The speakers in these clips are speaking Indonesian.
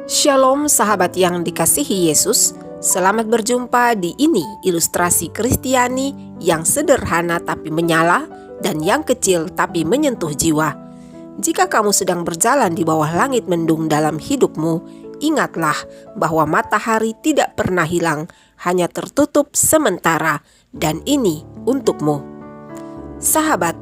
Shalom sahabat yang dikasihi Yesus, selamat berjumpa di ini ilustrasi Kristiani yang sederhana tapi menyala dan yang kecil tapi menyentuh jiwa. Jika kamu sedang berjalan di bawah langit mendung dalam hidupmu, ingatlah bahwa matahari tidak pernah hilang, hanya tertutup sementara, dan ini untukmu. Sahabat,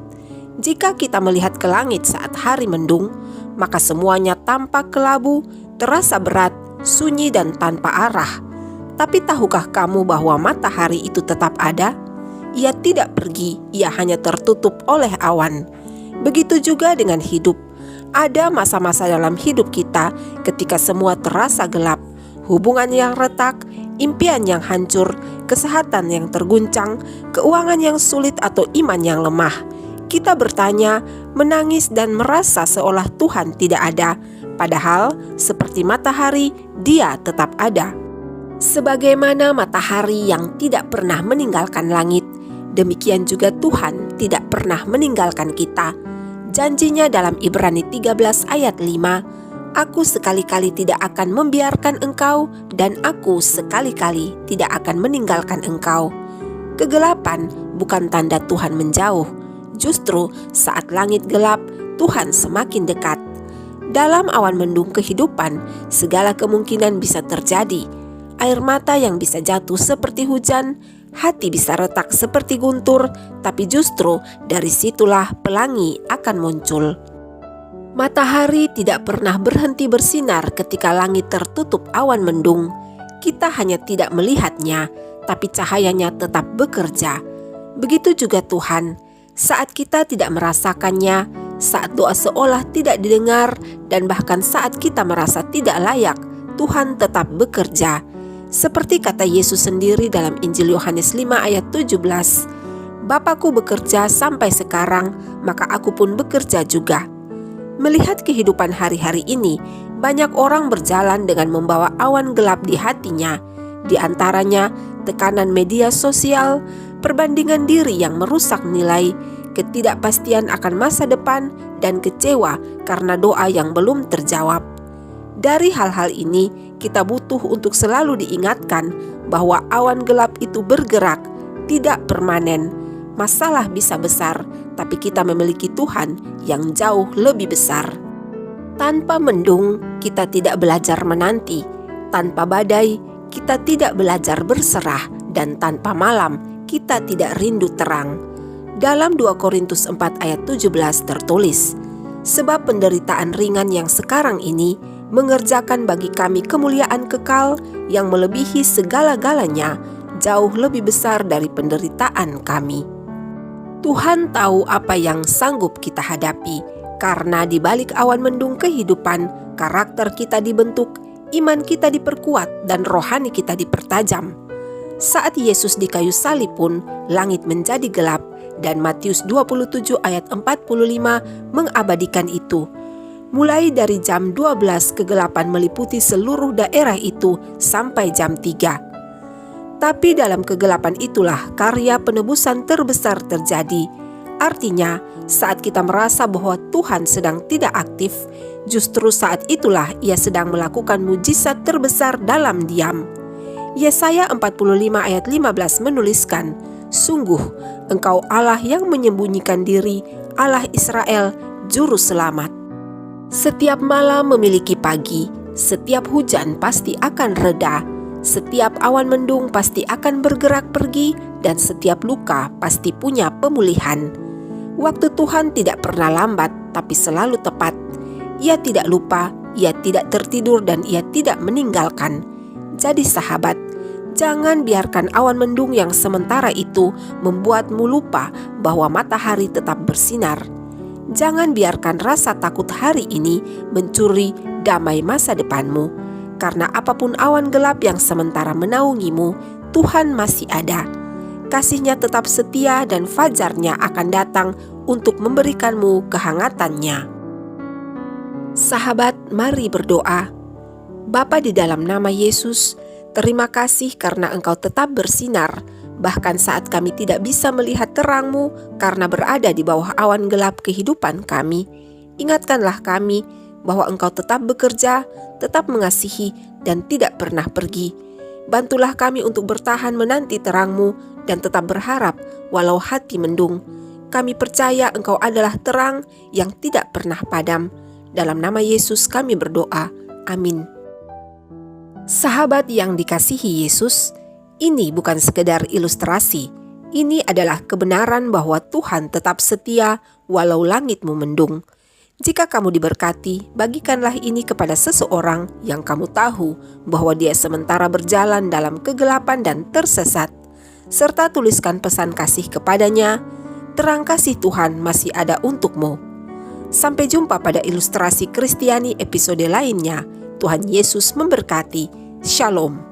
jika kita melihat ke langit saat hari mendung, maka semuanya tampak kelabu, terasa berat, sunyi dan tanpa arah. Tapi tahukah kamu bahwa matahari itu tetap ada? Ia tidak pergi, ia hanya tertutup oleh awan. Begitu juga dengan hidup. Ada masa-masa dalam hidup kita ketika semua terasa gelap, hubungan yang retak, impian yang hancur, kesehatan yang terguncang, keuangan yang sulit atau iman yang lemah. Kita bertanya, menangis dan merasa seolah Tuhan tidak ada. Padahal seperti matahari, Dia tetap ada. Sebagaimana matahari yang tidak pernah meninggalkan langit, demikian juga Tuhan tidak pernah meninggalkan kita. Janjinya dalam Ibrani 13 ayat 5, Aku sekali-kali tidak akan membiarkan engkau dan aku sekali-kali tidak akan meninggalkan engkau. Kegelapan bukan tanda Tuhan menjauh. Justru saat langit gelap, Tuhan semakin dekat. Dalam awan mendung kehidupan, segala kemungkinan bisa terjadi. Air mata yang bisa jatuh seperti hujan, hati bisa retak seperti guntur, tapi justru dari situlah pelangi akan muncul. Matahari tidak pernah berhenti bersinar ketika langit tertutup awan mendung. Kita hanya tidak melihatnya, tapi cahayanya tetap bekerja. Begitu juga Tuhan, saat kita tidak merasakannya, saat doa seolah tidak didengar, dan bahkan saat kita merasa tidak layak, Tuhan tetap bekerja. Seperti kata Yesus sendiri dalam Injil Yohanes 5 ayat 17, Bapakku bekerja sampai sekarang, maka aku pun bekerja juga. Melihat kehidupan hari-hari ini, banyak orang berjalan dengan membawa awan gelap di hatinya. Di antaranya tekanan media sosial, perbandingan diri yang merusak nilai, ketidakpastian akan masa depan, dan kecewa karena doa yang belum terjawab. Dari hal-hal ini, kita butuh untuk selalu diingatkan bahwa awan gelap itu bergerak, tidak permanen. Masalah bisa besar, tapi kita memiliki Tuhan yang jauh lebih besar. Tanpa mendung, kita tidak belajar menanti. Tanpa badai, kita tidak belajar berserah. Dan tanpa malam, kita tidak rindu terang. Dalam 2 Korintus 4 ayat 17 tertulis, sebab penderitaan ringan yang sekarang ini mengerjakan bagi kami kemuliaan kekal yang melebihi segala-galanya, jauh lebih besar dari penderitaan kami. Tuhan tahu apa yang sanggup kita hadapi, karena di balik awan mendung kehidupan, karakter kita dibentuk, iman kita diperkuat, dan rohani kita dipertajam. Saat Yesus di kayu salib pun, langit menjadi gelap, dan Matius 27 ayat 45 mengabadikan itu. Mulai dari jam 12 kegelapan meliputi seluruh daerah itu sampai jam 3. Tapi dalam kegelapan itulah karya penebusan terbesar terjadi. Artinya, saat kita merasa bahwa Tuhan sedang tidak aktif, justru saat itulah Ia sedang melakukan mujizat terbesar dalam diam. Yesaya 45 ayat 15 menuliskan, Sungguh, Engkau Allah yang menyembunyikan diri, Allah Israel, Juru Selamat. Setiap malam memiliki pagi, setiap hujan pasti akan reda, setiap awan mendung pasti akan bergerak pergi, dan setiap luka pasti punya pemulihan. Waktu Tuhan tidak pernah lambat, tapi selalu tepat. Ia tidak lupa, Ia tidak tertidur, dan Ia tidak meninggalkan. Jadi sahabat, jangan biarkan awan mendung yang sementara itu membuatmu lupa bahwa matahari tetap bersinar. Jangan biarkan rasa takut hari ini mencuri damai masa depanmu. Karena apapun awan gelap yang sementara menaungimu, Tuhan masih ada. Kasih-Nya tetap setia dan fajar-Nya akan datang untuk memberikanmu kehangatannya. Sahabat, mari berdoa. Bapa di dalam nama Yesus, terima kasih karena Engkau tetap bersinar, bahkan saat kami tidak bisa melihat terang-Mu karena berada di bawah awan gelap kehidupan kami. Ingatkanlah kami bahwa Engkau tetap bekerja, tetap mengasihi, dan tidak pernah pergi. Bantulah kami untuk bertahan menanti terang-Mu dan tetap berharap walau hati mendung. Kami percaya Engkau adalah terang yang tidak pernah padam. Dalam nama Yesus kami berdoa. Amin. Sahabat yang dikasihi Yesus, ini bukan sekedar ilustrasi. Ini adalah kebenaran bahwa Tuhan tetap setia walau langitmu mendung. Jika kamu diberkati, bagikanlah ini kepada seseorang yang kamu tahu bahwa dia sementara berjalan dalam kegelapan dan tersesat. Serta tuliskan pesan kasih kepadanya, terang kasih Tuhan masih ada untukmu. Sampai jumpa pada ilustrasi Kristiani episode lainnya. Tuhan Yesus memberkati. Shalom.